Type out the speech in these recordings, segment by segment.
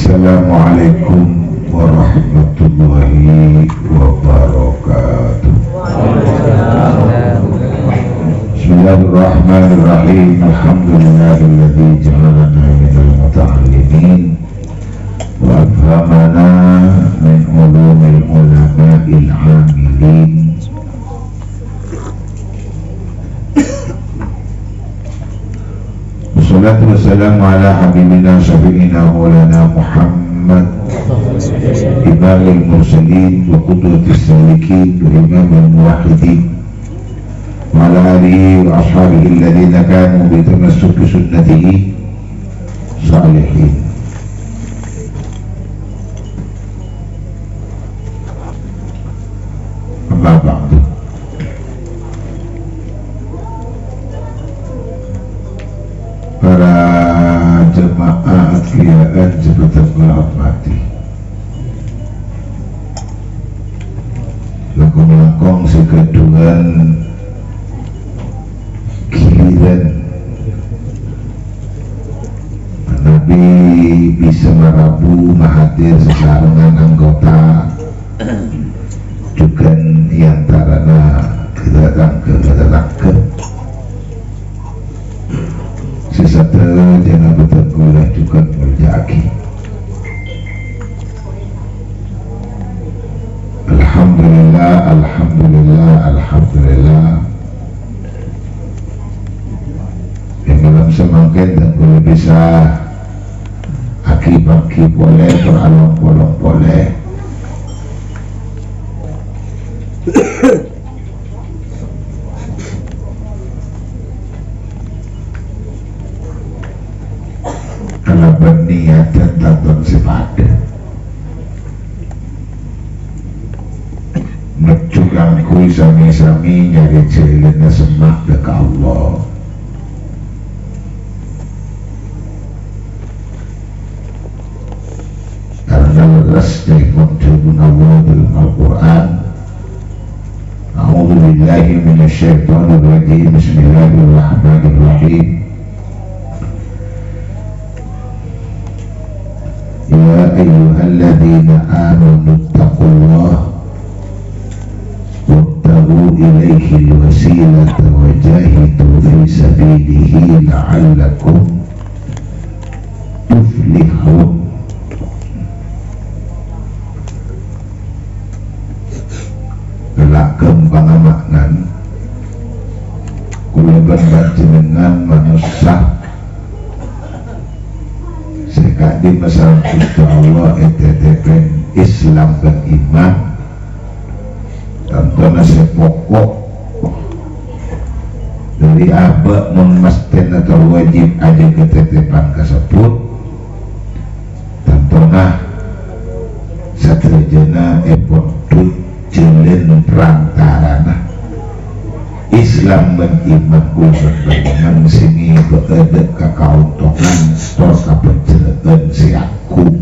Assalamualaikum warahmatullahi wabarakatuh. Bismillahirrahmanirrahim. Alhamdulillahilladzi ja'alana minal muta'allimin wa afhamana min ulumil ulama'il amilin. Wassalatu wassalamu ala habibina syafi'ina maulana Muhammad imamil mursalin wa qudwatis salikin wa imamil muwahhidin wa ala alihi wa ashabihi alladhina kanu bi tamassuki sunnatihi salihin. Amma ba'du. Para jemaah adhiyaan sebentar hormati, langkung-langkung sekeduan giliran Nabi bisa merabu mahadir sesarengan anggota juga diantaranya kedatang sesat jangan bertenggulah juga berjaki. Alhamdulillah, alhamdulillah, alhamdulillah. Yang dalam semakin dan boleh bisa aki-aki boleh beralong-bolong boleh. Kalau berniat dan tatun sepadan mencurangku sami-sami nyari celana semak dekat Allah. Karena leras dari kontribun Allah dalam Al-Quran. A'udhu billahi minasyaitonir rajim. Bismillahirrahmanirrahim. Ya ayyuhalladzina amanu taqullaha wabtaghu ilaihi alwasilata wajahidu fi sabilihi la'allakum tuflihun. Kelakam pangamaknan kulaban panjenengan manusia sekadi masalah Gusti Allah etetepen Islam dan iman tanpa sepokok dari abad memasten atau wajib ada ketetepan tersebut tanpa satrejana epotut jelen perantarana Islam dan iman kuliban beriman sini berada kekauntongan tor kapenceraan si akum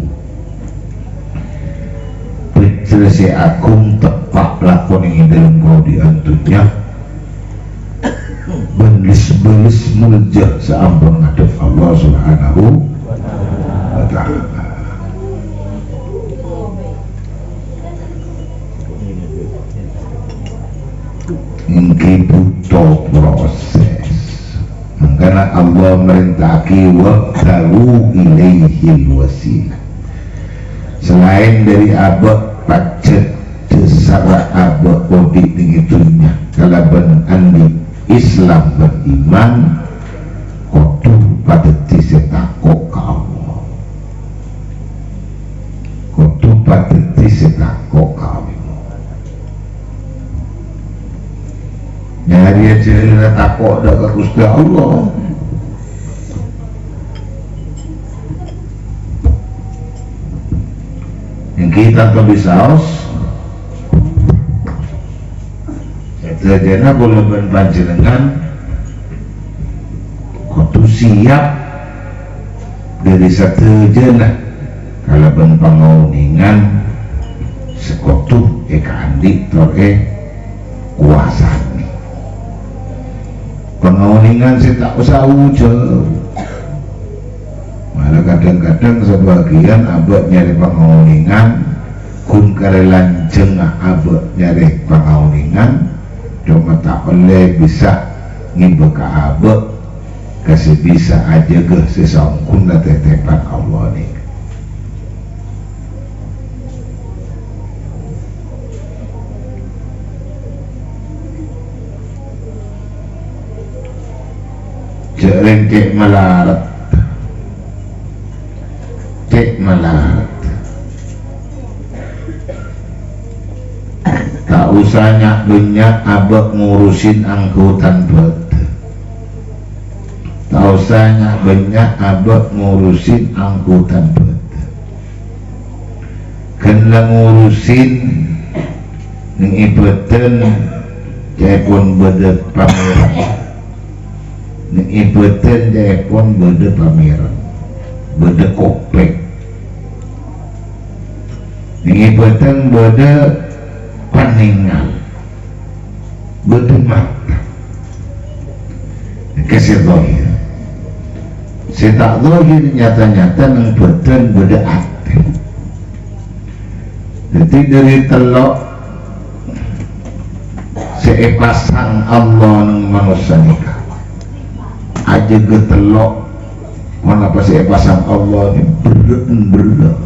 pencer si akum tepak lakon yang dalam kau diantunya belis-belis muljah seampun ngadep Allah subhanahu wa ta'ala. Mungkin butuh proses. Karena Allah merintaki wabtagu ilaihil wasilah. Selain dari abad pacet desara abad odik tingitunya kalaban andi Islam beriman kotuh pada tisetakok ke Allah. Kotuh pada tisetakok ke Allah. Nyari aja takut dah ke Gusti Allah. Yang kita tak bisa setelah boleh berpanjenengan kudu siap dari satu jenah kalau berpangauningan sekutu andi toke kuasa pengauningan saya tak usah jauh Ada kadang-kadang sebagian abad nyari pangauningan kun karelan jengah abad nyari pangauningan cuma tak oleh bisa ngibeka abad kasih bisa aja ke sesongkun na tetepan Allah nih. Jarang cek melarat tak usah banyak abak ngurusin angkutan bata, tak usah banyak abak ngurusin angkutan bata, kena ngurusin ning ibeten jaipun beda pameran, ning ibeten jaipun beda pameran, beda kopek, ning ibeten beda paningan, beda mata kasih dohir saya tak dohir nyata-nyata nang beten beda hati. Jadi dari telok seepasang Allah nang manusia nikah aja ke telok mana pas seepasang Allah ini berat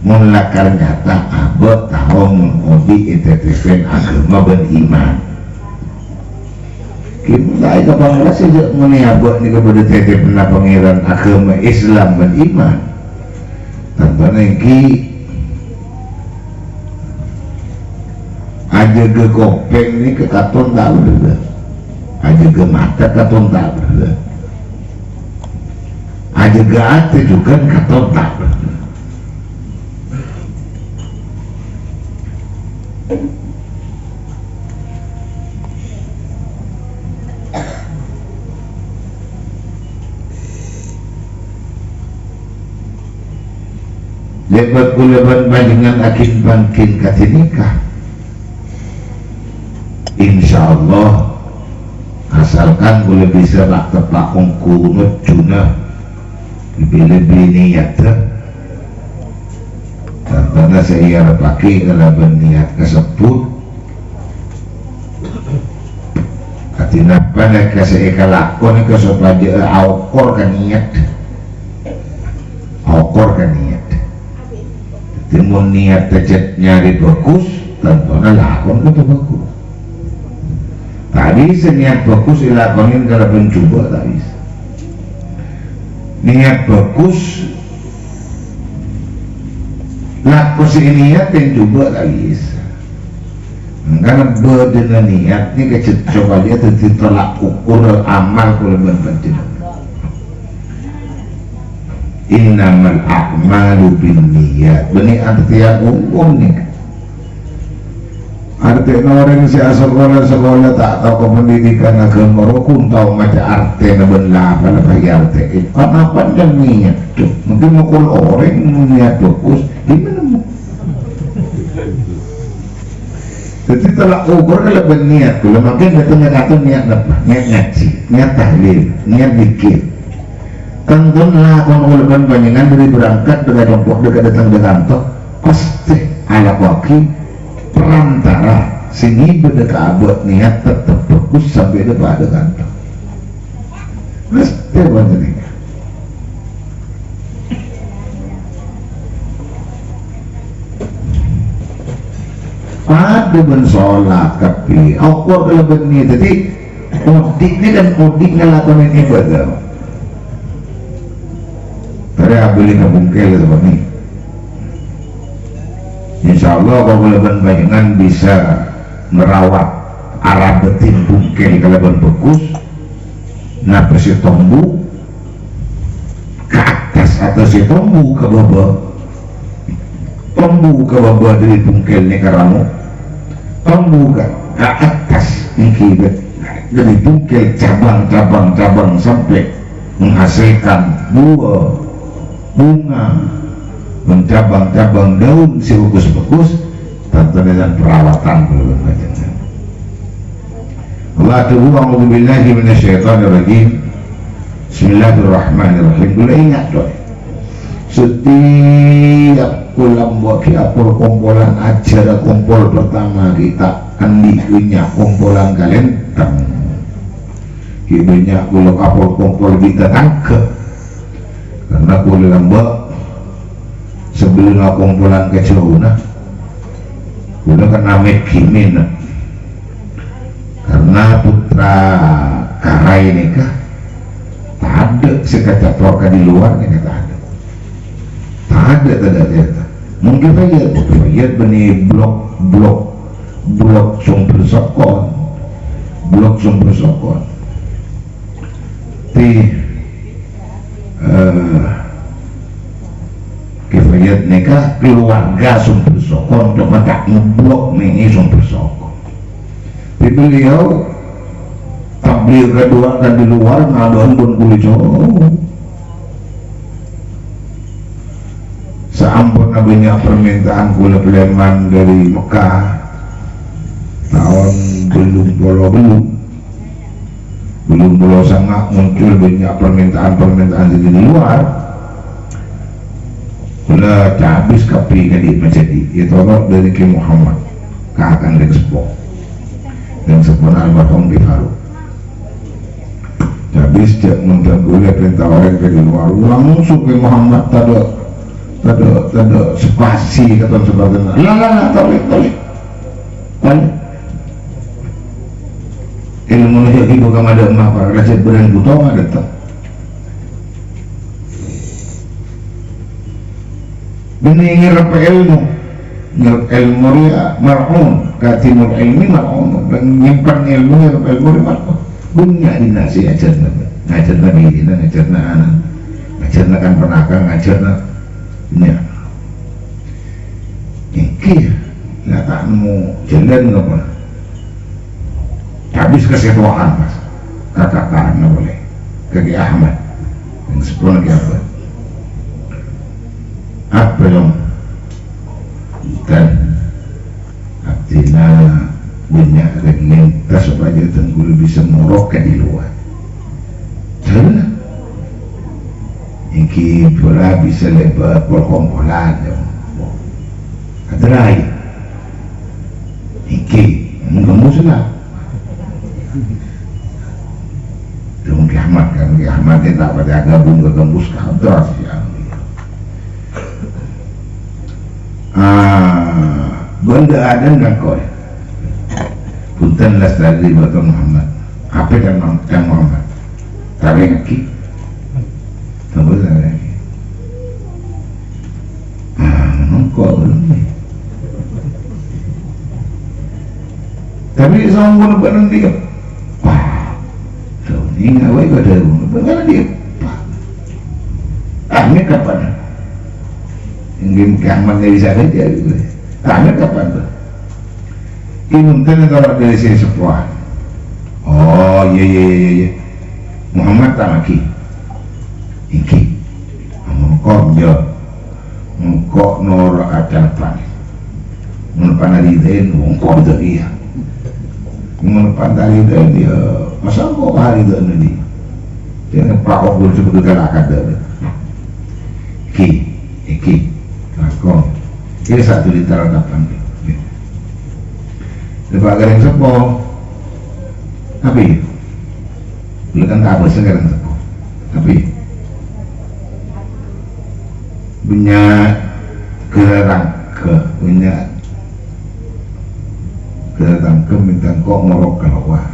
mulakar nyata abad tahun ngobi ITTV agama beriman kita itu bangga sejak meni abad ini kepada tetep pernah pangeran agama Islam beriman tanpa lagi aja ke kopeng ini ke katon tak berada, aja ke mata katon tak berada, aja ke hati juga katon tak berada. Lebat kuleban panjenengan akin bangkin kati nikah insyaallah asalkan boleh bisa tak tepak ongku ngejuna lebih-lebih niatnya tanpa saya pakai kalau berniat kesebut katina pada kasih kalakon ke supaya aukor kan niat timun niat tejet nyari bagus tentunya lakon itu bagus tadi seniat bagus dilakonin kalau mencoba tak bisa niat bagus laku si niat yang coba tak bisa karena berdena niat ini coba dia tolak ukur amal kalau berpencingan innamal a'malu binniyat benih arti yang umum nih arti orang si sekolah tak tahu pendidikan agama rukun tahu macam arti belah apa bagi arti apa dan niat tuh mungkin mukul orang niat bagus gimana mau jadi telah ukur kalau berniat kalau makin datangnya kata niat apa niat ngaji niat tahlil niat zikir tentulah kon panjenengan dari berangkat dengan dompok dekat datang ke kantor pasti ala waki perantara sini beda abad niat tetap bagus sampai depan ada kantor pasti panjenengan ada bensolat tapi aku kalau begini jadi mudik ini kan mudik ngelakuin ibadah tadi beli ke bungkel seperti ini insyaallah kalau leban panjenengan bisa merawat arah betin bungkel kalau leban bagus napa si tombu ke atas atau si tombu ke bawah dari bungkel ini karamu tombu ke atas ini dari bungkel cabang sampai menghasilkan buah bunga mencabang-cabang daun si bagus tentu dengan perawatan belum panjenengan. Allah tuhu a'udzubillahi minasyaitonirrajim. Bismillahirrahmanirrahim. Kula ingat doy. Setiap kula buat kumpulan ajar kumpul pertama kita andi punya kumpulan kalentang. Ibunya kula kumpul kita tangkep. Karena kula mbak sebelum kumpulan keciluna kula kena mekimin karena putra karai nikah tak ada sekata keluarga di luar ini tak ada mungkin saya benih blok sumber sokon di kifayat nikah keluarga sumber sokon untuk tak ngeblok ini sumber sokon di beliau tabligh kedua dan di luar ngadoan pun kulico seampun nabinya permintaan kula Pleman dari Mekah tahun belum sangat muncul banyak permintaan di luar kula habis kapi kali menjadi itu dari Ki Muhammad kakak Expo dan sempurna almarhum di Faruk habis dia mengganggu perintah orang ke luar langsung ke Muhammad tada spasi kata sebagainya lah tolik ilmu nujak ibu kam ada emak para rakyat beran buto ada tak ini ngerap ilmu ya mar'un katimul ilmi mar'un dan nyimpan ilmu ngerap ilmu ya mar'un punya dinasi ngajarna bini ngajarna anak ngajarna kan penakang ngajarna nya iki nggak tak nemu jalan apa habis kesetuaan mas katakan boleh kaki Ahmad yang sepuluh lagi apa dong dan artinya banyak regimenta supaya tenggul bisa merokok di luar jalan ini pula bisa lebar perkumpulan ada lain ini enggak musnah Dong Ahmad kan Ahmad dia tak pada gabung ke gembus kantor benda ada nggak kau punten las dari Bapak Muhammad apa dan Muhammad tapi lagi tambah lagi kau tapi sama pun dia wah so ini ngawai pada bagaimana dia ini kapan ingin kiamat dari sana dia tanya kapan tuh Imunten kalau dari sini sepuan oh iya Muhammad tak lagi iki mengkok nor adapan menepan dari den mengkok itu iya menepan dari den dia masa kok hari itu ini dia prakok dulu sebut galakan dulu iki lakon ini satu liter adapan lepas gareng sepo tapi boleh kan tak apa sekarang sepo tapi punya kerangka minta kok ngorok keluar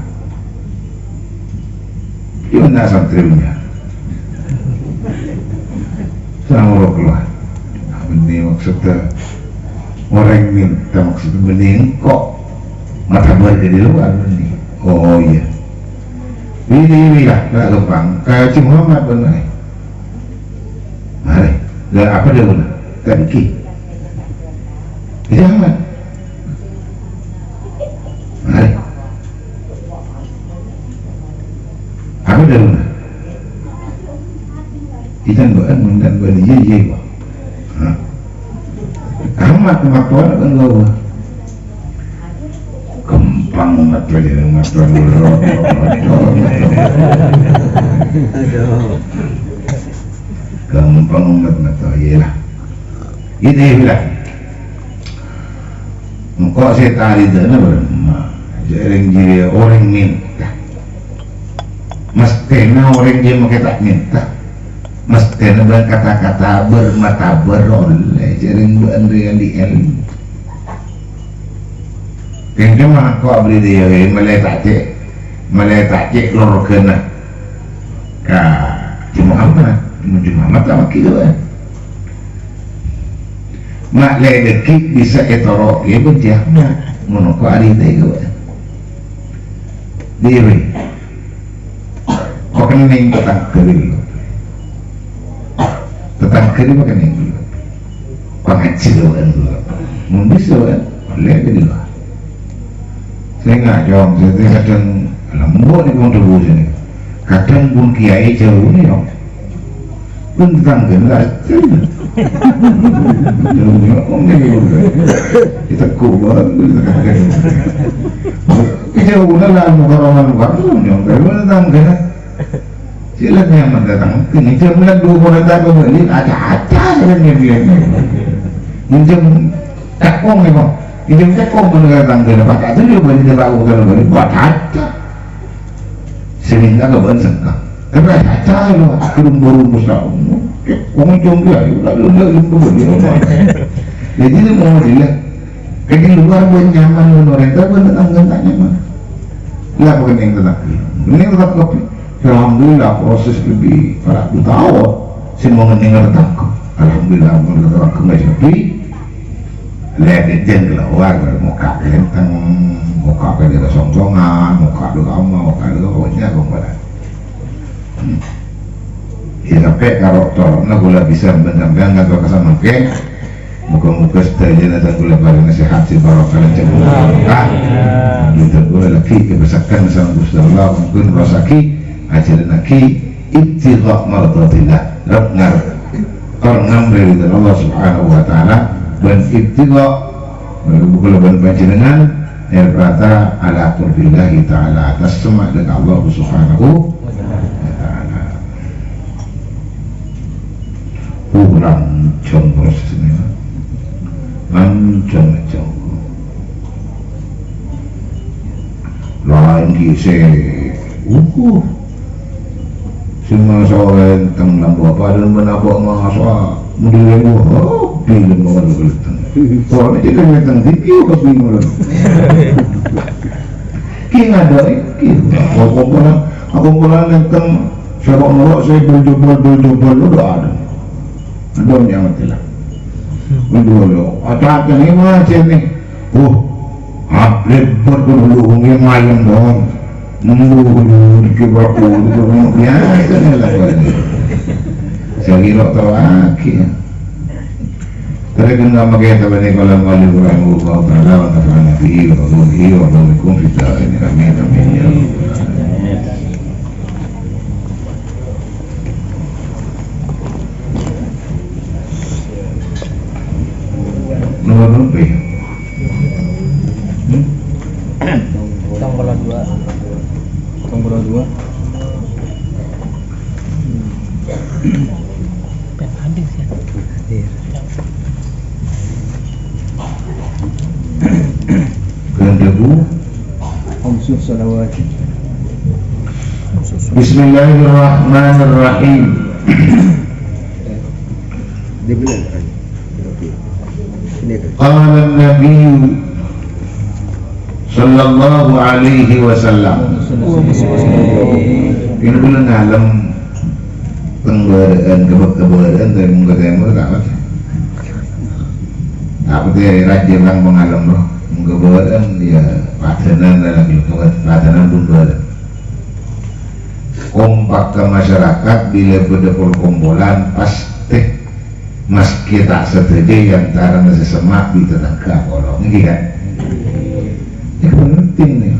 dia nak santrinya saya ngorok keluar ini maksudnya orang minta maksudnya bening kok mata berada di luar ini oh iya ini lah tak gampang kayak Cik Muhammad benar mari dan apa dia benar tak bikin jangan mari apa dia benar kita bukan mendan bani ye Ahmad kematuan kan gua gampang umat beli umat Aduh. Gampang banget tuh, iyalah. Ini bilang, engkau saya tarik dana berma, jaring jiri orang minta, mestinya orang dia mau kita minta, mestinya dengan kata-kata bermata beroleh, jaring berandai di el. Yang cuma kau beri dia meletak cek lor kena, cuma apa? Cuma mata makil kan. Mak ledeki bisa etorok ya benjahnya menoko ari teh gue diri kok kening tetang kering makan yang dulu pengacil kan dulu bisa kan lede dulu saya ngajong saya kadang lembut di pun tubuh sini kadang pun kiai jauh nih dong pun tetang generasi kita kubur kita udah lah muka yang baru datang kan silat yang mendatang ini jam dua bulan datang beli ada yang bilang minjem tekong nih bang minjem tekong mendatang kan pak ada juga beli terlalu beli buat ada sehingga nggak bersengkak tapi ada loh belum baru musnah orang congkak jadi itu mau dilihat kayak di luar buat nyaman orang itu buat tetangga tak nyaman lah bukan yang tetap kopi alhamdulillah proses lebih para tahu semua mendengar tetangga alhamdulillah mendengar tetangga tapi lihat jen keluar muka kelenteng muka kelenteng song-songan muka doa pokoknya kepada ya sampai kalau toroknya gula bisa benar-benar nggak tahu kesama ke muka-muka setelah dan gula barang nasihat si barok kalian cekul gitu gula lagi kebesakan sama Gusti Allah mungkin rasaki ajaran lagi ibtigha mardatillah rabnar orang dari Allah subhanahu wa ta'ala dan ibtigha gula barang panjenengan yang berkata ala qurbillahi ta'ala atas semak dengan Allah subhanahu lancong prosesnya lancong lain kisah semua sore tentang lampu apa dan menabok masa mudah film orang kelihatan soalnya kita tentang TV apa film kini ada aku pulang tentang sepak bola saya berjubel udah ada belum yang matilah dulu otak ini macam ni update berdulu yang malam dong dulu dikibak dulu biasa ni lah saya kira tahu akhir tapi kena makai tahu ni kalau malu orang Allah Taala wa tafana fihi wa ruhi wa ruhikum fi ta'in amin amin ya nomor berapa ya? Tonggola 2 habis ya? Kerendabu Hamsuh salawat Bismillahirrahmanirrahim dia bilang Qala Nabi sallallahu alaihi wasallam ini bulan alam penggadaan keberadaan dari menggadaan tak apa apa dia raja orang mengalam loh menggadaan dia padanan dalam hidup padanan bunda kompak ke masyarakat bila pada perkumpulan pasti meski tak setuju yang antara nasi semak di tetangga kalau ini kan ini penting nih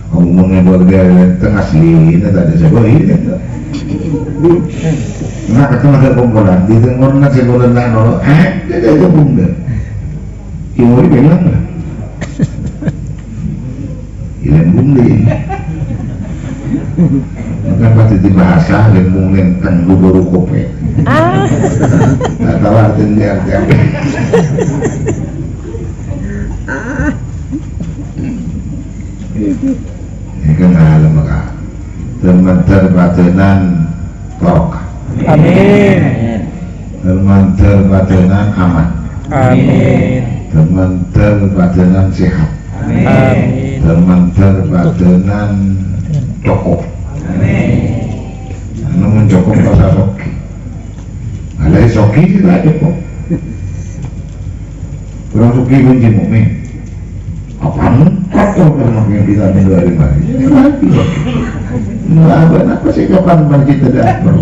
ngomongnya buat dia tengah asli ini tak ada sebuah ini nah ketemu ada kumpulan di tengah nasi kumpulan lain orang dia ada bunda ibu bilang lah ilan bunda Kan pasti dibahasa dan mungkin kan lu baru kopi. Nggak tahu artinya apa. Ini kan alam maka teman terbatanan tok. Amin. Teman terbatanan aman. Amin. Teman terbatanan sehat. Amin. Teman terbatanan cukup. Namun cukup pasal soki. Ada soki tidak cukup. Kurang soki benci mukmin. Apaan? Kau pernah yang kita minggu hari mari? Lagi soki. Nggak apa sih kapan mari kita dapat?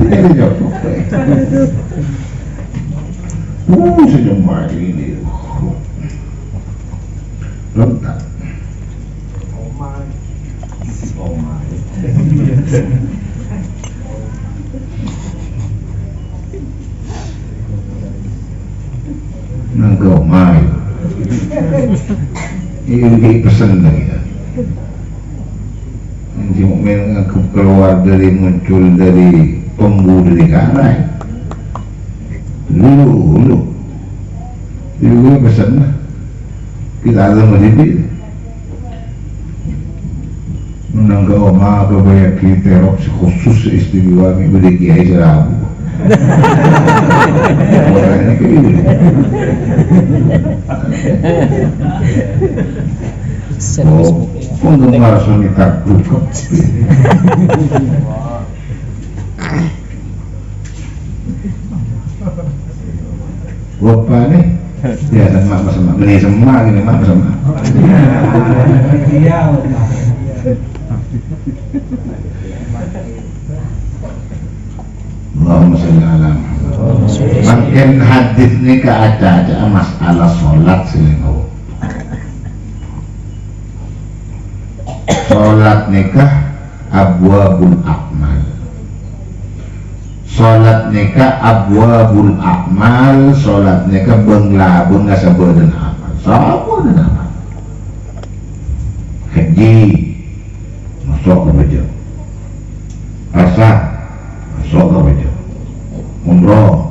Ini cukup. Sejumlah ini lengkap. Nggak mai. Ini pesan lagi ya. Nanti mungkin keluar dari muncul dari pemburu di karai. Dulu pesan lah. Kita ada mendidik. Menangga oma kebaya kita rok khusus istimewa minggu di kiai serabu. Orangnya kayak gitu. Oh, penggemar Sony takut. Bapak nih, ya sama beli semua gini sama. Allahumma sholli ala Muhammad. Makin hadis ni ke aja masalah solat selingkuh. Solat nikah abwabul akmal. Solat nikah abwabul akmal. Solat nikah benglabun nggak sebutin amal. Sebutin amal. Haji masuk ke baca. Asar masuk ke baca. Umroh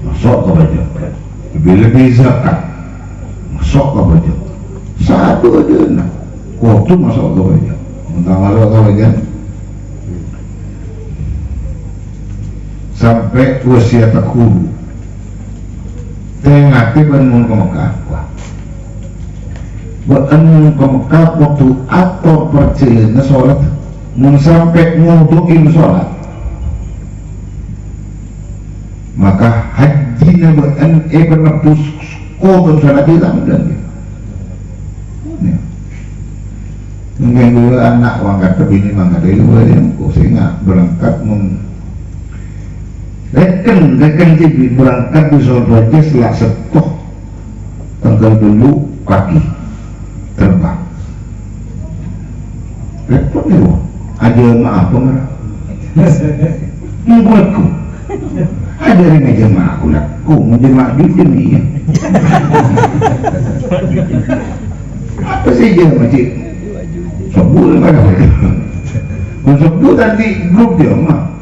masuk ke baca. Lebih zakat masuk ke baca. Satu aja nak. Waktu masuk ke baca. Mentang masuk ke baca. Sampai usia takulu. Tengah bangun ke Mekah. Bangun ke Mekah waktu atau percayanya sholat. Mun sampai ngudukin sholat. Maka haji nabian penebus kodon sholat hilang dan mungkin dulu anak wangkat kebini mangkat itu yang kok sehingga berangkat Rekan cibi berangkat di Surabaya setelah setuh tanggal dulu pagi terbang. Repot nih wah, ada maaf pengarah. Membuatku, ada yang aja maaf aku lah. Kau mau jemaah duit ni ya? Apa sih je macam? Sebut mana? Sebut tadi grup dia mah.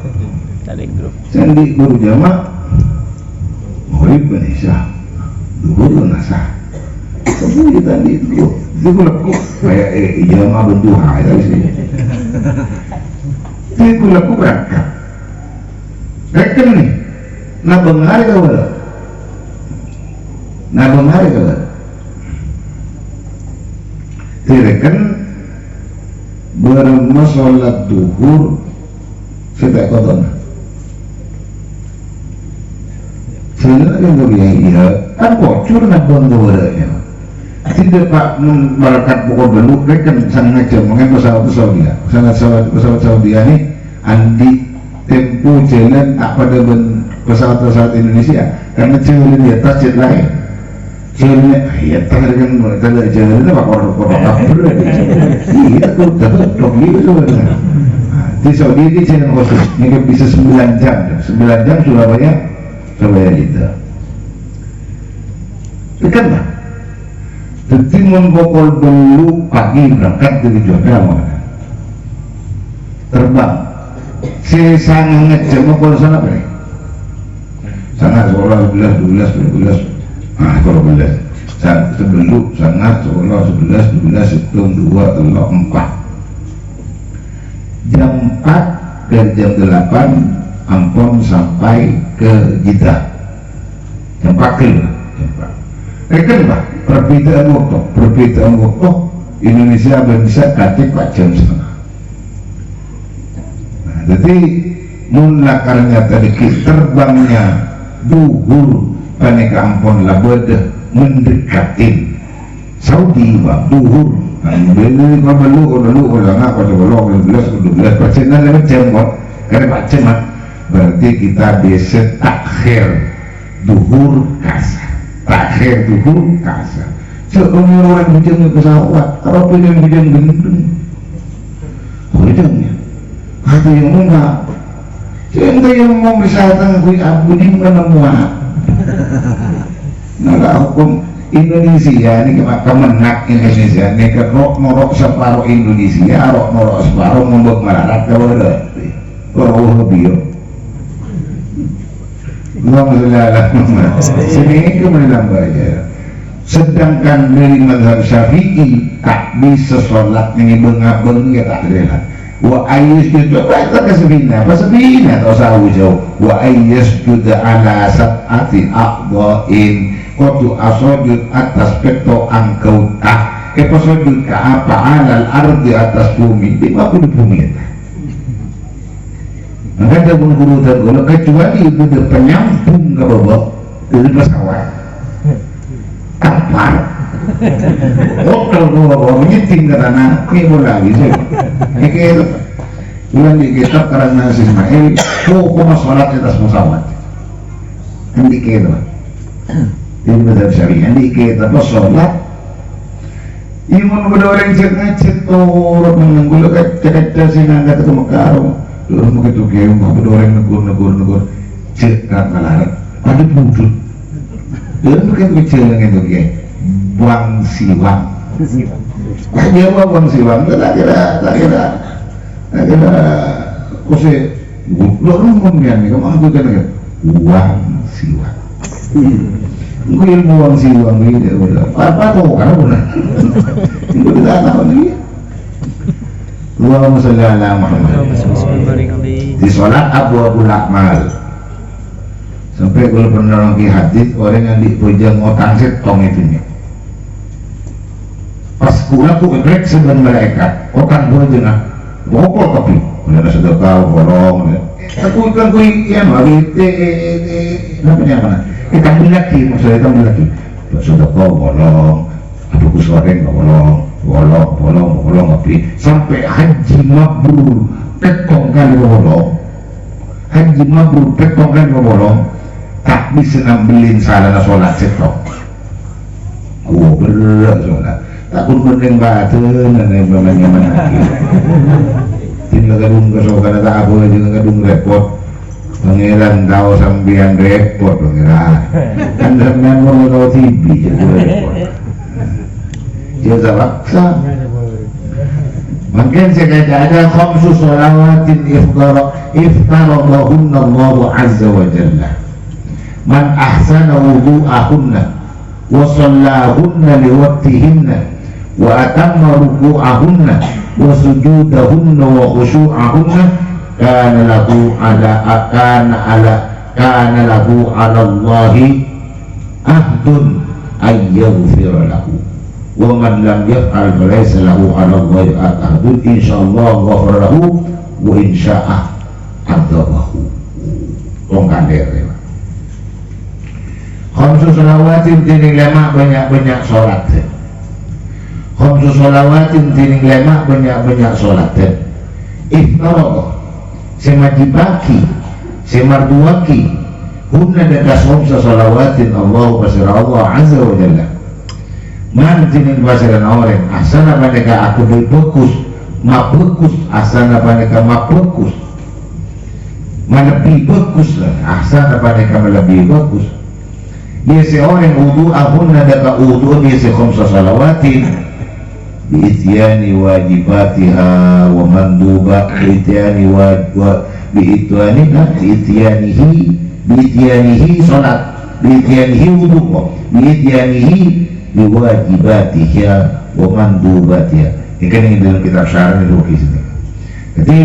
Sendi guru jamaah murid Indonesia guru nasah kemudian tadi itu laku kayak jamaah bentuha itu sih itu laku berangkat rekan nih nabang hari kawal rekan berama sholat duhur saya kotor sebenarnya dia kan bocor nak bantuannya tidak pak membarakat pokok dulu kan sangat ngecil mengenai pesawat dia pesawat Saudi ini andi tempo jalan tak pada pesawat Indonesia karena jalan di atas jet lain jalannya ya tadi kan kalau jalan itu pak orang kabur iya tuh dok gitu sebenarnya di Saudi ini jalan khusus ini bisa 9 jam Surabaya kita tekan lah jadi membokol dulu pagi berangkat dari Jogja mana terbang si sang ngejam apa sana apa nih sangat seolah 11 nah kalau 12 sebelum sangat seolah 11 hitung 2 telur 4 jam 4 dan jam 8 Ampon sampai ke Jeddah jam 4 kilo rekan pak perbedaan waktu Indonesia bisa katik 4 jam setengah. Nah, jadi mula karena tadi terbangnya duhur paneka Ampon labada mendekatin Saudi pak duhur beli kalau nggak kalau 12 persenan lebih jam karena pak cemat berarti kita bisa takhir duhur kasar seumur orang hujan pesawat kalau punya hujan gendeng hujannya ada yang enggak siapa yang mau misalkan kui abu di mana muat nah hukum Indonesia ini kemenak Indonesia ini norok separuh Indonesia norok separuh membuat melarat kalau ada kalau bio sini itu menambah aja sedangkan dari mazhab Syafi'i tak bisa sholat ini bengabeng ya tak rela wa ayyasjudu baca kesebina atau sahu jauh wa ayyasjudu ala sab'ati aqda'in kudu asojud atas peto angkau tak sujud ke apa alal ardi atas bumi 50 bumi maka ada guru dan guru kecuali itu dia penyambung ke bawah dari pesawat tampar kalau gua menyeting ke tanah ini boleh lagi sih ini kayak bulan di kitab karena si Ismail hukum sholat di atas pesawat ini kayak ini betul syariah ini kayak apa sholat iman pada orang ngecet turut menunggu kaca sinangga ke Mekaro lalu begitu kayak pada orang negur cek kalah ada budut dan bukan kecil yang itu kayak buang siwang dia buang siwang tak kira kose lo ngomongnya nih kamu aku kan buang siwang gue ilmu buang siwang ini udah apa tuh karena udah gue tidak tahu nih Allahumma sholli ala Muhammad di sholat Abwaabul A'mal sampai kalau pernah lagi hadis orang yang dipujang ngotang setong itu pas pulang tuh rek sebenarnya malaikat otang gue jenah ngopol tapi udah sudah tahu bolong aku kan gue yang lagi namanya mana tampil lagi maksudnya tampil lagi sudah tahu bolong aduh kusuarin bolong tapi sampai haji mabrur petong kali bolong tak bisa ngambilin salah sholat setong gua berat sholat takut bening batu nenek bapaknya mana tinggal kadung kesokan tak apa aja kadung repot pangeran tahu sambian repot pangeran kan sambian mau tahu TV jadi repot jaza waksa mungkin sekadar ada khamsu shalawatin iftaradahunna Allah azza wa jalla man ahsana wudu'ahunna wa shallahunna liwaqtihinna wa atamma ruku'ahunna wa sujudahunna wa khushu'ahunna kana lahu ala Allahi ahdun ayyaghfira lahu wa man lam yaf'al falaysa lahu 'ala Allahi ahdun insyaallah ghafara lahu wa insya'a adzabahu longkandere khamsu shalawatin tining lemak banyak-banyak sholat khamsu shalawatin tining lemak banyak-banyak sholat iftarad semajibaki semarduaki hunna dakas khamsu shalawatin Allah basira Allah azza wa jalla man tining basiran orang asana paneka aku bagus mabekus asana paneka mabekus lebih bagus lah asana paneka lebih bagus dia seorang wudu ahunna daka wudu dia se khamsa salawatin biityani wajibatiha wa manduba biityani biityanihi sholat biityanihi wudu biityanihi biwajibatiha wa mandubatiha. Ini kan yang dalam kitab syarah ini lukis ini. Jadi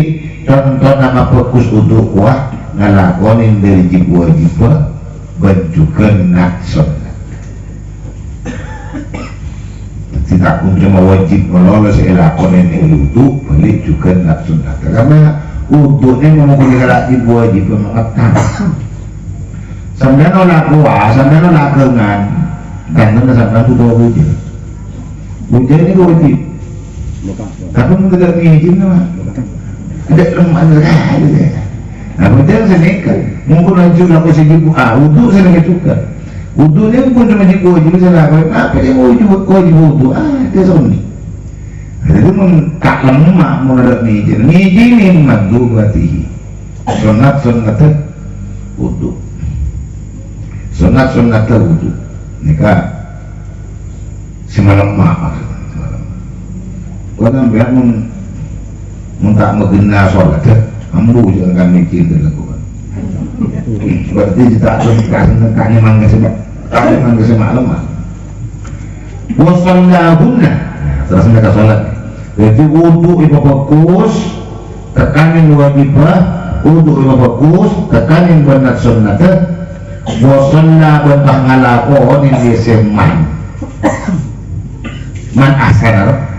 contoh nama fokus untuk kuah ngalakonin dari jib wajibah bentukan nakson. Tidak pun cuma wajib melolos elakonin yang wudu balik juga nakson. Karena wudunya memang kalau jib wajib mengatakan sampai nolak kuah sampai nolak kengan dan nolak sampai itu dua wujud. Wujud ini wajib. Tapi tidak izin nama. Tidak lemah sekali. Nah, kemudian saya nekat. Mungkin hancur aku sejibu. Wudu saya nekat juga. Wudu ni pun cuma jibu wajib saya lakukan. Apa dia wajib wudu? Dia sunni. Jadi tak lemah menurut izin. Izin ni mandu berarti. Sunat wudu. Sunat wudu. Nikah. Semalam maaf. Orang biar tak mengenal sholat, kamu jangan kami mikir dilakukan. Berarti kita akan kanya mangga semalam. Wasallahunna, terus mereka sholat. Jadi wudu ibu fokus, tekanin wajibah, wudu ibu fokus, tekanin benar sunnah. Wasallah bentang ngalakon ini seman, man asar.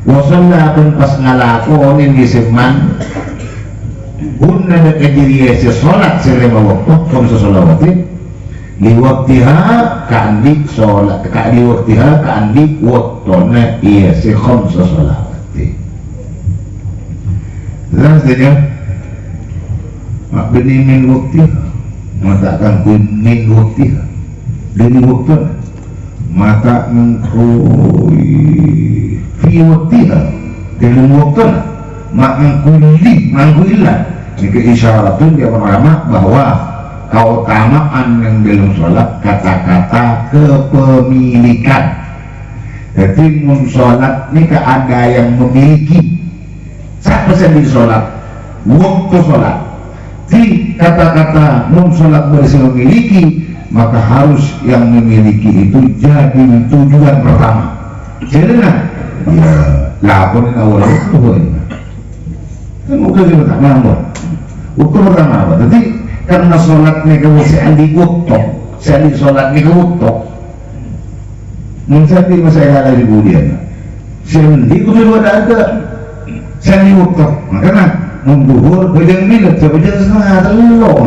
Wasalla pun pas ngalakonin di seman hunna na kadiriya si sholat selama waktu kung sa sholawati liwaktiha kaandi sholat liwaktiha kaandi waktu na iya si kung sa sholawati. Dan saja makbini min waktiha matakan kun min waktiha dari waktu na mata mengkoi fi waktiha dalam waktu mangkuilah ini keisyaratun dia ulama bahwa keutamaan yang dalam sholat kata-kata kepemilikan. Jadi mun sholat ini ada yang memiliki siapa di sholat waktu sholat di kata-kata mun sholat bersih memiliki maka harus yang memiliki itu jadi tujuan pertama. Jadi ya laporin awal waktu kan bukan juga tak mampu waktu pertama apa jadi karena sholatnya kamu seandi waktu seandi sholatnya kamu waktu menjadi masalah dari kemudian seandi kudu ada seandi waktu makanya membuhur bejang milik bejang setengah telur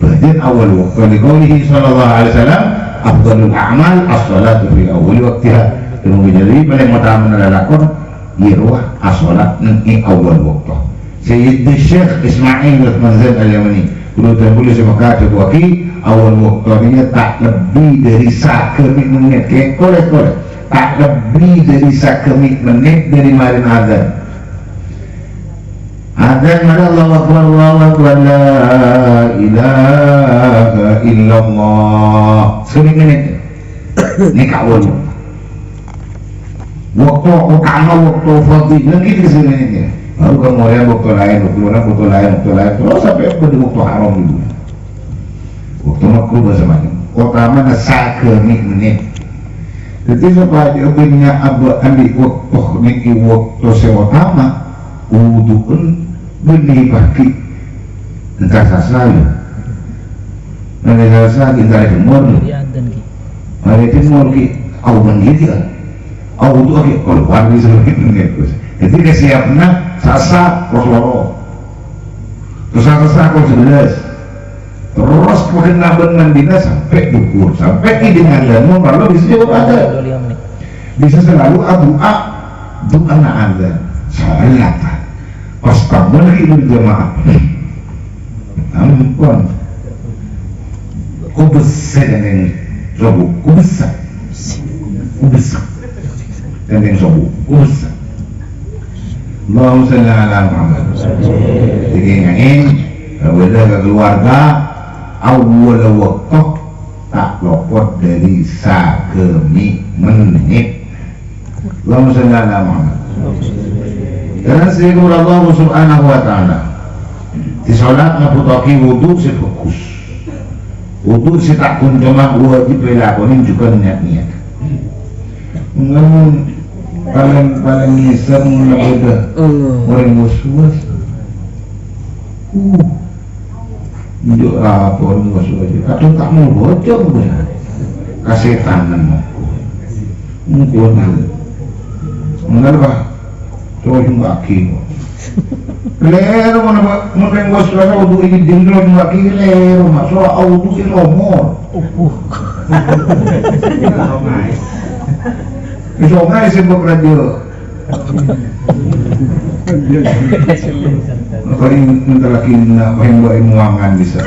bejang awal waktu dikaulihi sallallahu alaihi wasallam afdalul a'mal as-salatu fi awwal waqtiha. Kemudian jadi paling utama menelakon irwah as-salat di awal waktu. Sayyid Syekh Ismail Al-Manzal Al-Yamani kudu boleh semakati waki awal waktunya tak lebih dari 1 menit ke kolek tak lebih dari 1 menit dari marin azan. Azan mana Allahu Akbar la ilaha illallah 1 menit ini kawal waktu utama waktu fadilah gitu 1 menitnya baru kemudian waktu lain terus sampai ke waktu haram dulu waktu makruh bersamanya utama 1 menit. Jadi supaya punya ambil waktu niki waktu sewakama wudu'un benih baki entah sasaya nanti sasaya kita timur hari timur ki awan gitu kan awan itu kalau warni sebenarnya jadi kesiapnya sasa kosloro terus sasa kos 11 terus mengenal dengan bina sampai dukur sampai dengan danmu kalau bisa juga ada bisa selalu doa anak anda salat pas kamu lagi berjamaah ampun kubus dengan sobu kubus dengan sobu kubus Allahumma shalli ala Muhammad. Jadi ngain wala keluarga awal waktu tak lopot dari 1 menit menit. Allahumma shalli ala Muhammad. Dan sehingga Allah subhanahu wa ta'ala di sholat ngaputaki wudhu si fokus, wudhu si tak kuncoma wajib dilakonin juga niat-niat. Mungkin paling ngisar udah orang was-was. Njuk apa orang was-was kadang tak mau bocor gue kasih tangan mungkin mengapa coba kaki lero mana yang was-was audu ini dindro kaki lero masuk audu si lomor bisa nggak sibuk radio paling minta lagi nak main buat muangan bisa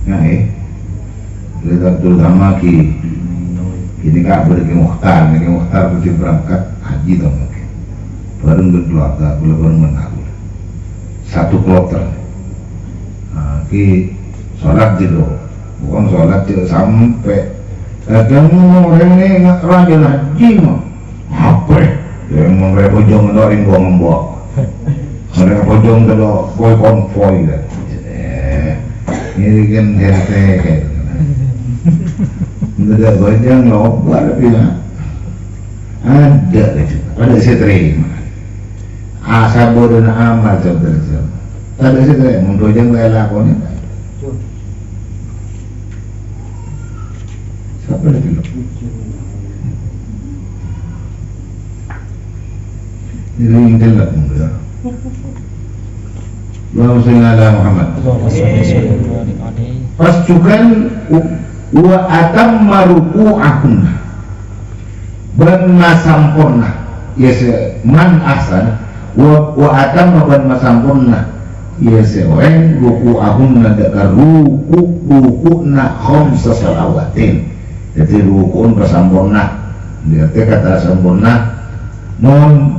nah lihat terutama ini kak berarti muhtar berarti berangkat haji dong baru berkeluarga baru mengaku satu kloter nah ki sholat gitu bukan sholat tidak sampai kadang orang ini nggak rajin haji mah apa yang mereka pojong itu yang gua membawa mereka pojong itu koi konvoy kan ini kan RT kayak tidak banyak lobar bilang ada pada saya terima asa bodoh amal saudara ada saya terima mempojong saya lakukan siapa lagi lo ini yang jelas mudah Allahumma shalli ala Muhammad. Pastukan wa atamma ruku'ahunna ban masampurna yes man ahsan wa atamma ban masampurna yes orang ruku'ahunna dakar ruku'na khamsa salawatin jadi ruku'un pasampurna dia kata sempurna mon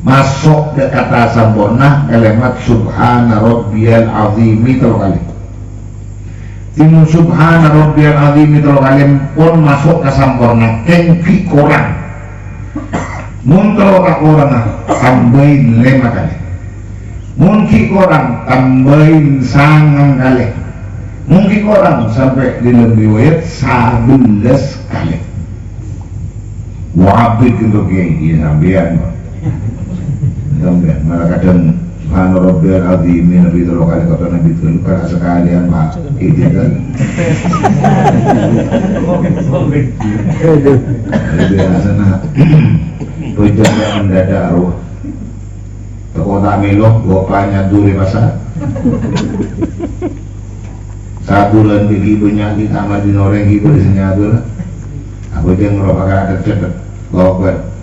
masuk ke kata sempurna kalimat subhana rabbiyal azimi terlalu kali timun subhana rabbiyal azimi terlalu kali pun masuk ke sempurna kengki korang mun terlalu korang tambahin 5 kali mun ki korang tambahin 9 kali mun ki korang sampai di lebih wayat 11 kali wabit untuk kiai sampean malah kadang subhana rabbiyal azim Nabi terlalu kali kata Nabi terlalu kan sekalian pak itu kan biasa nak tujuannya mendadak arwah toko tak melok gopanya duri pasar 1 bulan gigi penyakit sama dinoreng gigi bersenyadur aku dia ngeropakan ada cepat lobat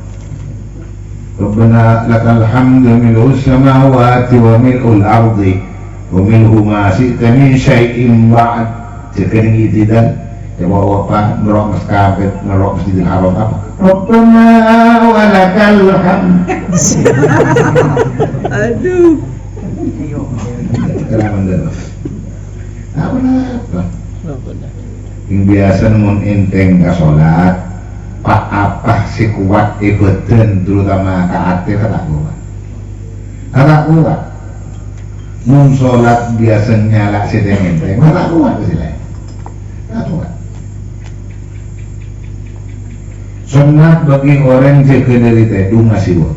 Rabbana lakal hamdu mil'u samawati wa mil'ul ardi wa mil'u ma syi'ta min syai'in ba'd cekening itidan coba apa merok maskapet merok masjidil haram apa Rabbana wa lakal hamd aduh apa yang biasa namun enteng ke sholat pak apa si kuat ibadah terutama kaatir kata kuat mun sholat biasanya lah sedang enteng kata kuat sih lain kata kuat sunat bagi orang jika dari tedung asiwa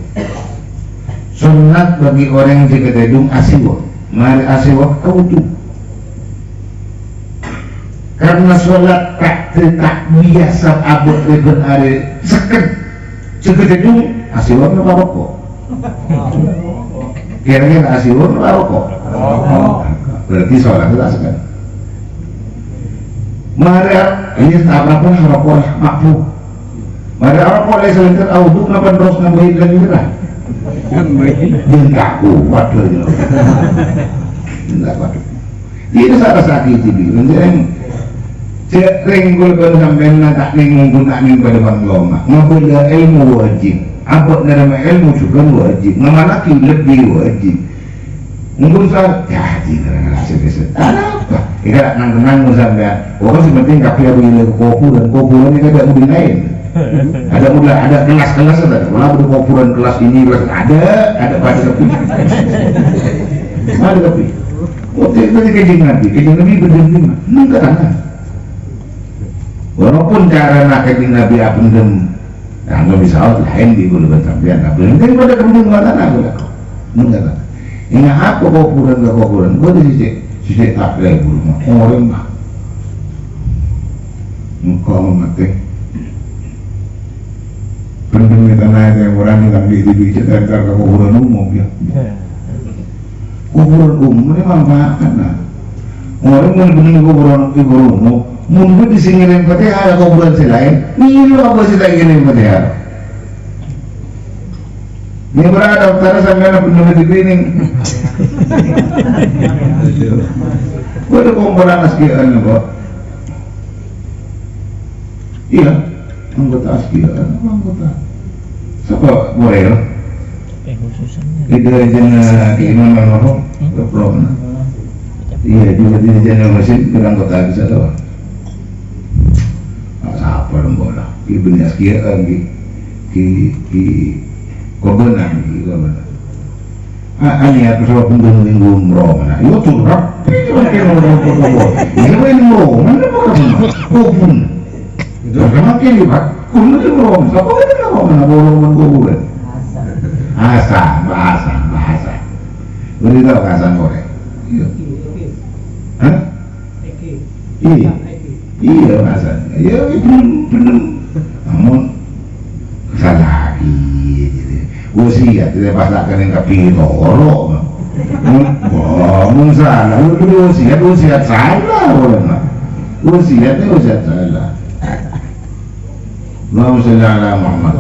sunat bagi orang jika tedung asiwa mari asiwa kaudu karena sholat tak biasa abad ribet hari seket segedung asiwan apa rokok kira-kira asiwan apa rokok berarti sholat itu tak seket mari ini tak apa-apa rokok makhluk mari rokok lagi selentar audu kenapa terus nambahin lagi berah dia tak kuat lagi tak kuat dia salah sakit ini ringgul kan sampai nak ringgul nak pada bangloma ngabula ilmu wajib apa nama ilmu juga wajib nama laki lebih wajib mungkin saya jadi dengan hasil apa Ika nang tenang sampean. Oh sepenting kaki abu ile kuburan ini ada mobil lain. Ada kelas-kelas ada. Malah ada kuburan kelas ini kelas ada pada tapi. Ada tapi. Oh tadi kejeng Nabi berdendam. Enggak ada. Walaupun cara nak kejeng Nabi apendem, kalau bisa lain di bulu sampean apendem. Kan pada kemudian mana aku lah. Enggak ada. Ingat apa kuburan, gua di sisi tak lagi bulu orang mah. Engkau mati. Pendemi tanah yang orang yang di cerita ke kuburan umum ya. Kuburan umum ini manfaatkan lah. Orang yang pendemi kuburan umum, mungkin di sini yang ada kuburan selain, ini apa sih lagi yang petihar? Ini berada utara sampai anak penduduk di Bening. Gue ada komporan askian kok. Iya, anggota askian, anggota. Siapa boleh? Itu aja keimanan orang, berproblem. Iya, juga di channel mesin anggota bisa tahu. Siapa bola? Ibu askian korbanan gitu mana? Ani aku sama pembeli umroh mana? Yo curang, pakai umroh. Ini main umroh, mana pakai kubun? Jangan kiri pak, kubun umroh. Siapa yang umroh mana bolongan kubun? Bahasa. Beri tahu bahasa Korea. Hah? Iya bahasa. Iya belum. Namun salah lagi. Wasiat tidak pasakan yang kapito orang salah wasiat salah orang wasiatnya salah. Allahumma sholli ala Muhammad.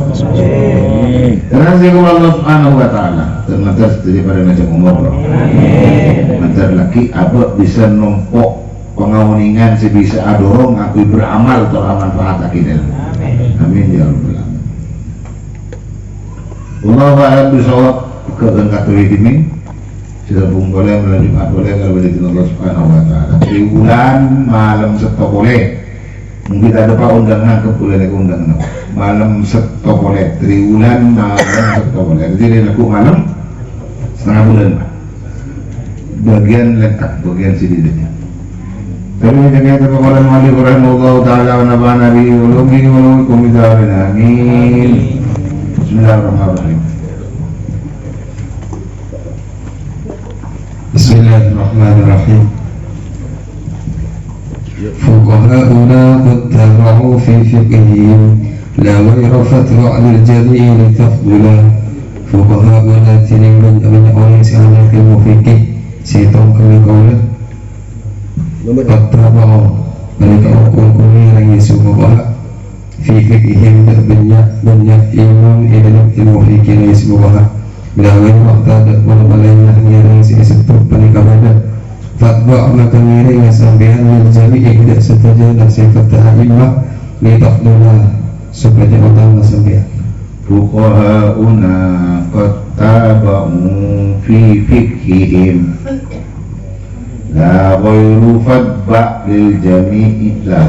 Terima Allah Subhanahu wa ta'ala terlepas daripada macam umur mantar laki apa bisa nombok pengawningan sebisa adorong aku beramal atau manfaat kita. Amin ya rabbal alamin. Allah a'lam bishawab keengkat ini sudah boleh melalui boleh kalau dari Allah Subhanahu wa ta'ala. Di bulan malam seto boleh. Mungkin ada pak undangan ke boleh undangan. Malam seto boleh. Triwulan malam seto boleh. Jadi aku malam setengah bulan pak. Bagian lengkap, bagian sini. Tapi jangan terpakolan wali rahimahullah ta'ala wa naba'ana bihi wa lumihi wa lumikum bidarin amin. Bismillahirrahmanirrahim. Bismillahirrahmanirrahim. Fuqaha'una qad tabi'u fi fiqhihim la ghayra fatwa' lil jami'i li tafdula. Fuqaha'una tining banyak orang yang ahli ilmu fikih setong kami kaulah qad tabi'u mereka hukum-hukum yang fuqaha fi fiqhihim banyak ilmu ilmu fikih yang fuqaha bilawin waktu walaupun yang disebut penikahnya fatwa maka ngiring sampean lil jami'i tidak setuju dan sifat ta'imah li tafdula supaya utama sampean. Fuqaha'una qad tabi'u fi fiqhihim la ghairu fatba lil jami'i la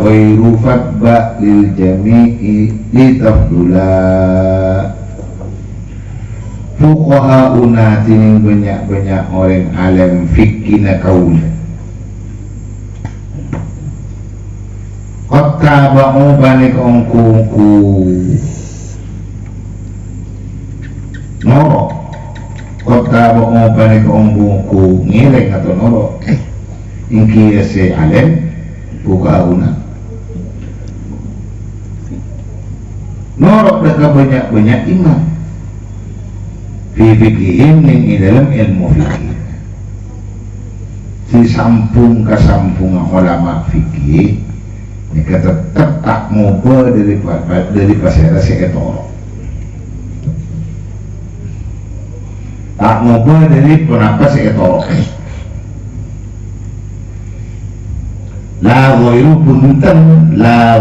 ghairu fatba lil jami'i li tafdula. Fuqaha'una tining banyak orang alim fikih na kaul qad tabi'u banik ongkuku noro qad tabi'u banik ongkuku ngiring atau noro ingki se alim fuqaha'una noro mereka banyak imam fi fikihim ning dalam ilmu fikih si sampung ulama fikih ini tetap tak ngobrol dari pasera si etoro tak ngobrol dari penapa si etoro la ghairu punten la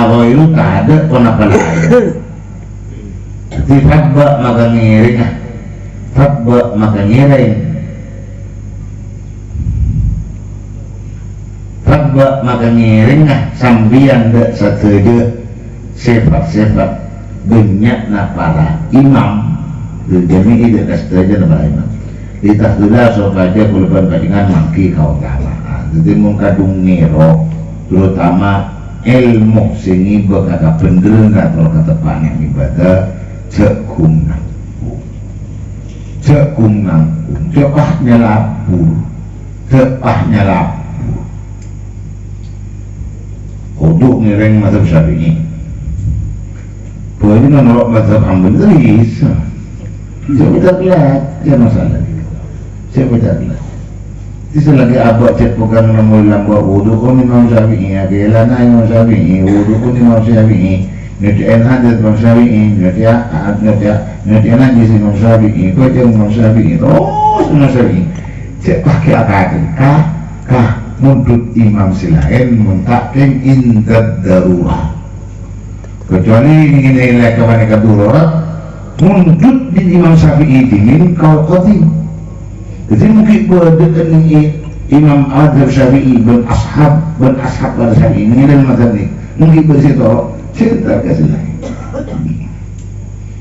ghairu tak ada penapa lain. Jadi fatba maka ngiring Tabak maka ngiring sambian dek sateja sifat-sifat benyakna para imam jami'i dek sateja para imam ditahdulah sopaja kuluban kadingan maki kau utama. Jadi mengkadung ngero terutama ilmu singi berkata pendereng atau ketepan yang ibadah cekum nangkung cepahnya lapur untuk ngiring mazhab Syafi'i boleh menolak mazhab Hambali bisa saya baca lihat jangan masalah saya baca lihat itu lagi abad cek pegang nama lambak wudu kun Imam Syafi'i agelana Imam Syafi'i wudu kun Imam Syafi'i ngertiin hadat Imam Syafi'i ngertiin hadis Imam Syafi'i baca Imam Syafi'i terus Imam Syafi'i cek pakai akadin kah mundut imam silain muntakin indad darurah kecuali ingin nilai kebanyakan darurat mundut di Imam Syafi'i dingin kau qadim. Jadi mungkin berdekat dengan Imam Adhab Syafi'i dan ashab pada Syafi'i ini dan mazhab ini mungkin bersitu cerita kasih lain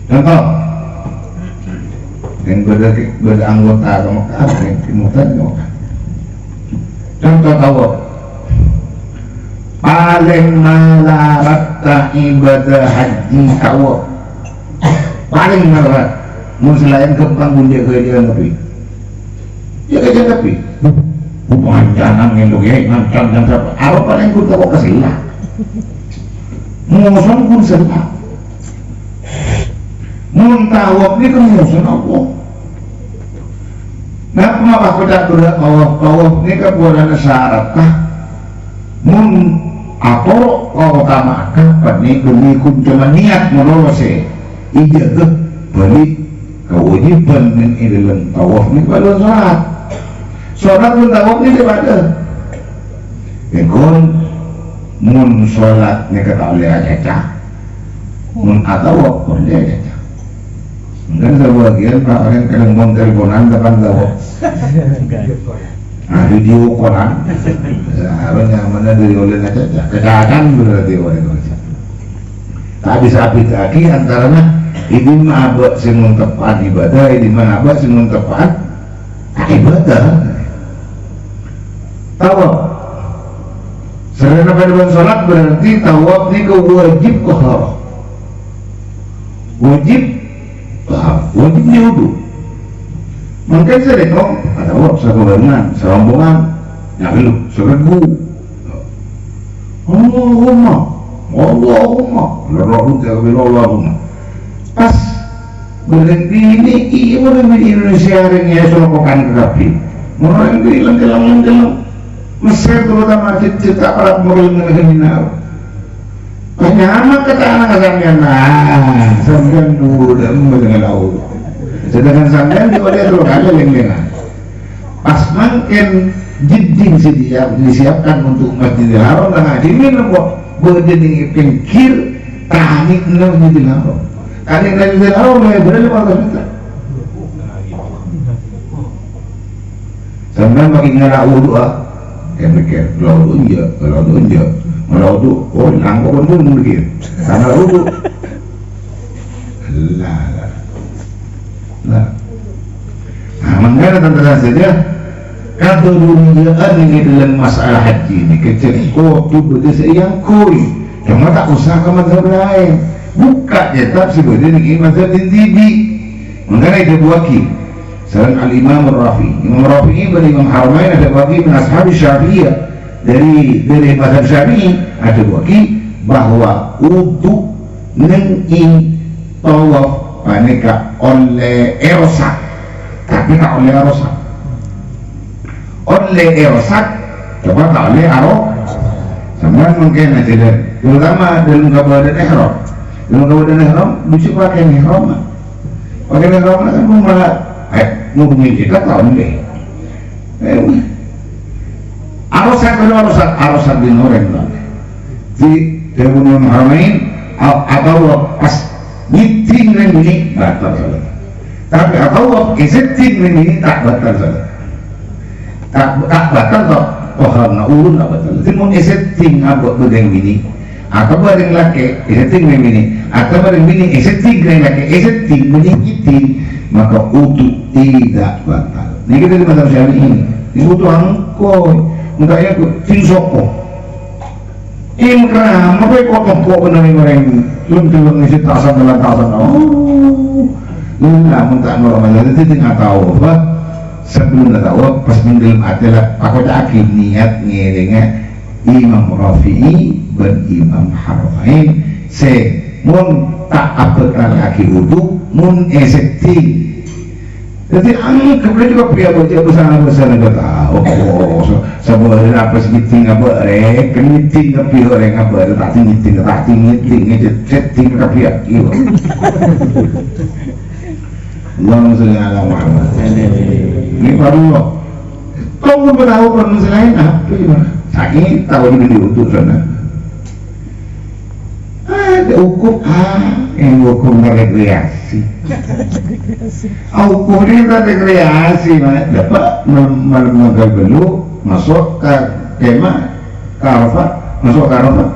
contoh yang beranggota kamu apa yang dimutanya contoh tawaf paling malarat ibadah haji tawaf paling malarat selain kempang bundia ke dia tapi dia kerja tapi panjangan ngelok ya macam dan apa apa paling pun tawaf kesilah musuh pun selah muntawaf ni kan musuh apa nah kenapa kita tawaf ni kan bukan syarat kah mun atau kau utamakan pada beli kun cuma niat melolose ijazah beli kewajiban min dalam tawaf ni pada sholat pun tawaf ni daripada kun mun sholat ni kata oleh aja mun atawaf boleh aja. Kan sebagian Pak orang kadang mau teleponan depan tawaf. Nah, video koran. Harusnya mana dari oleh aja. Kedatangan berarti oleh aja. Tak bisa bidaki antaranya ini mah abad sing tepat ibadah, ini mah abad sing tepat ibadah. Tawaf. Serena pada sholat berarti tawaf ni wajib qaharah. Wajibnya wudu. Mungkin saya dekong ada wak sekebarengan, serombongan, ya belum, seregu. Allahumma, lerok dia bilang Allahumma. Pas berhenti ini, iya orang di Indonesia yang ya solokokan kerapi. Orang di dalam Mesir terutama cerita para pemulung dengan Penyama kata anak sampean sampean dulu dan dengan laut. Sedangkan sampean dia dulu ada lengan. Pas makin jidding disiapkan untuk Masjidil Haram dan hadirin kok berjening pengkir tanik nang Masjidil Haram. Tanik Masjidil Haram ya berapa 500 meter. Sampean makin ngara wudu yang mikir laut enggak kalau tu, oh langkah pun mungkin. Karena itu, lah. Nah, makanya tentang saja keduniaan ini dalam masalah haji ini kecil. Oh, tu betul yang koi. Cuma tak usah ke mazhab lain. Buka je tak sih betul ini mazhab Tindibi. Makanya dia buaki. Selain Al-Imam Rafi. Imam Rafi ini beri Imam Haramain ada bagi penashabi Syafi'iyah. Dari mazhab Syafi'i ada bagi bahwa untuk nengi tawaf paneka oleh erosak tapi tak oleh erosak coba tak oleh sama mungkin aja dan terutama dalam kabupaten ihram bisa pakai ihram kan malah mau kita tak boleh arosat bin Nurin di Imam Haramain atau pas nyiting ini batal salat tapi atau keseting ini tak batal salat tak batal toh pahamna ulun apa tadi mun setting apa bedeng bini atau bedeng laki setting bini atau bedeng bini setting bedeng laki setting menyikitin maka utuh tidak batal. Ini kita di mazhab Syafi'i ini utuh angkoy enggak ya ting soko imkram apa kok bener goreng lum ngisi tasan dalam tasan lah mun tak normal itu tidak tahu apa sebelum tak tahu pas dalam adalah aku tak niat ngelengnya Imam Rafi'i dan Imam Haramain se mun tak apekan lagi wudu mun esekti jadi anggap dia juga pria baca besar-besar nggak tahu sebuah apa segiting apa keniting tapi orang apa tak tinggi setting tapi ya iya Allahumma sholli ala Muhammad. Ini baru loh. Kau tahu kan selain apa gimana? Saking tahu ini diutus sana. Ada hukum yang hukum rekreasi. Hukum ini rekreasi, dapat mengagal belu masuk ke kemah, Arafah, masuk ke Arafah.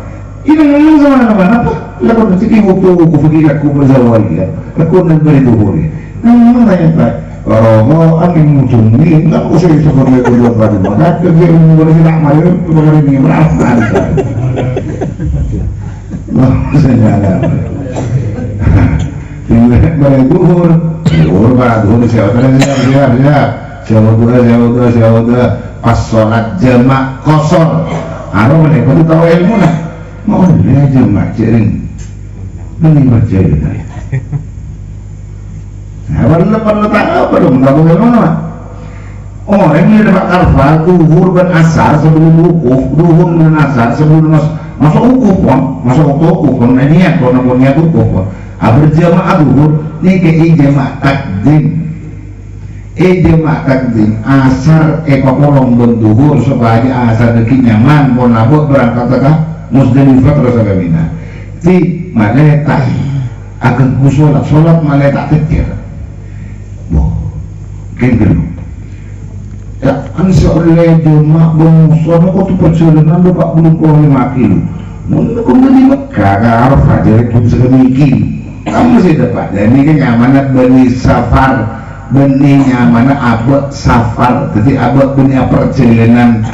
Ini memang sama mana apa? Lakukan sedikit hukum fikih aku berzawal ya. Lakukan dari duhur. Memang tanya kalau angin mujuni nggak usah seperti itu buat pada maka kerja yang tidak malu sebagai ini berapa maksudnya ada tinggal pada duhur pada duhur siapa pas sholat jemaah kosor aro mereka itu tahu ilmu lah mau dia jemaah jering ini baca ini perlu tahu belum tahu bagaimana ini dapat karfa duhur dan asar sebelum wukuf duhur dan asar sebelum masuk wukuf masuk wukuf niat kalau niat wukuf berjamaah duhur ini ke jamaah takdim asar kolong dan duhur supaya asar deki nyaman pun nabut berangkat ke Musdalifah terus ke Mina di malaikat akan sholat malaikat tekir kengkelu ya kan seorang jemaah bangsa kok tu perjalanan 45 kilo mungkin di Mekah ke Arafah jadi pun sedemikian kamu sih dapat dan ini kan nyamanat bani safar bani nyamanat abad safar jadi abad dunia perjalanan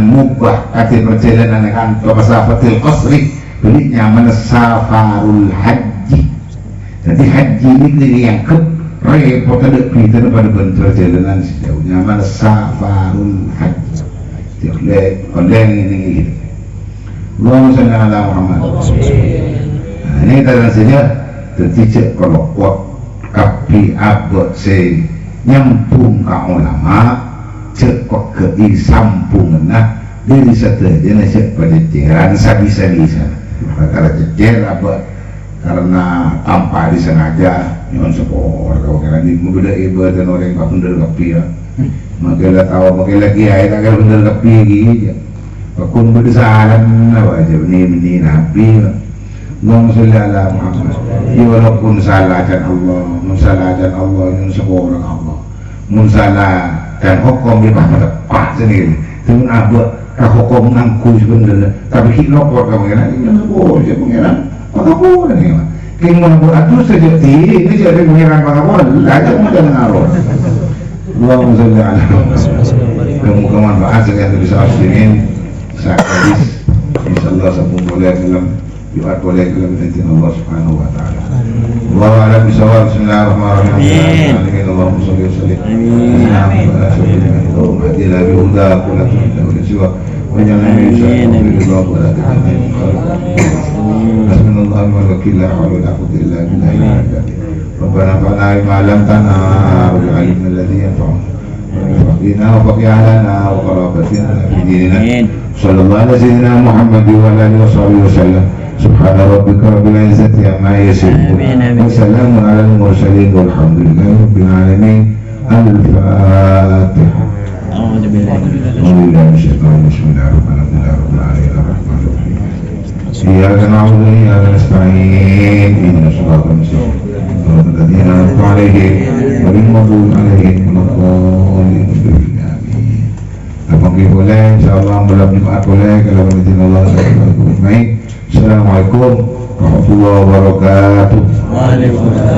mubah kata perjalanan kan masafatil qasri beli nyamanat safarul haji jadi haji ini yang repot ada kita pada perjalanan sejauh nyaman safarul haji oleh ini Allahumma sholli ala Muhammad. Ini tadi saja tercicik kalau kuat kapi abad se nyambung ke ulama cekok ke isampung nah dari satu jenis pada ceran sabisa-bisa kalau cecer abad karena tanpa disengaja nyon sepor kau kira ni muda ibu dan orang yang bener kapi ya makanya tahu makanya kiai tak kira bener kapi gitu akun bersalan apa aja ini nabi Allahumma sholli ala Muhammad ya walaupun salah dan Allah musalah dan Allah yang seorang Allah musalah dan hukum di mana tepat sendiri dengan abad kah hukum ngangku sebenarnya tapi kita lapor kamu kira ini sepor je pengiran maka boleh ni keng mana buat adu sejati ini jadi pengiran maka boleh aja mudah ngaruh Allahumma sholli ala Muhammad muka manfaat sekali bisa asliin sakadis insyaallah sabun boleh dalam yuat boleh dalam izin Allah Subhanahu wa taala Allahu a'lam bishawab bismillahirrahmanirrahim Allahumma sholli wa sallim amin hadilah bi huda kullu wa siwa wa ja'alna min syarri wa la Hasbunallahu wa wakil la hawla wa la quwwata illa billah Rabbana fa'alna bima 'allamtana wa 'allimna alladhi yanfa'una وفقنا وفق أهلنا وقرابتنا في ديننا صلى الله على سيدنا محمد وعلى آله وصحبه وسلم سبحان ربك رب العزة عما يصفون وسلام على المرسلين والحمد لله رب العالمين الفاتحة أعوذ بالله من الشيطان بسم الله الرحمن الرحيم الرحمن الرحيم إياك نعبد وإياك نستعين اهدنا الصراط المستقيم صراط الذين أنعمت عليهم غير المغضوب عليهم ولا الضالين آمين Moga boleh, insyaallah malam Jumat boleh kalau izin Allah. Assalamualaikum warahmatullahi wabarakatuh. Waalaikumsalam.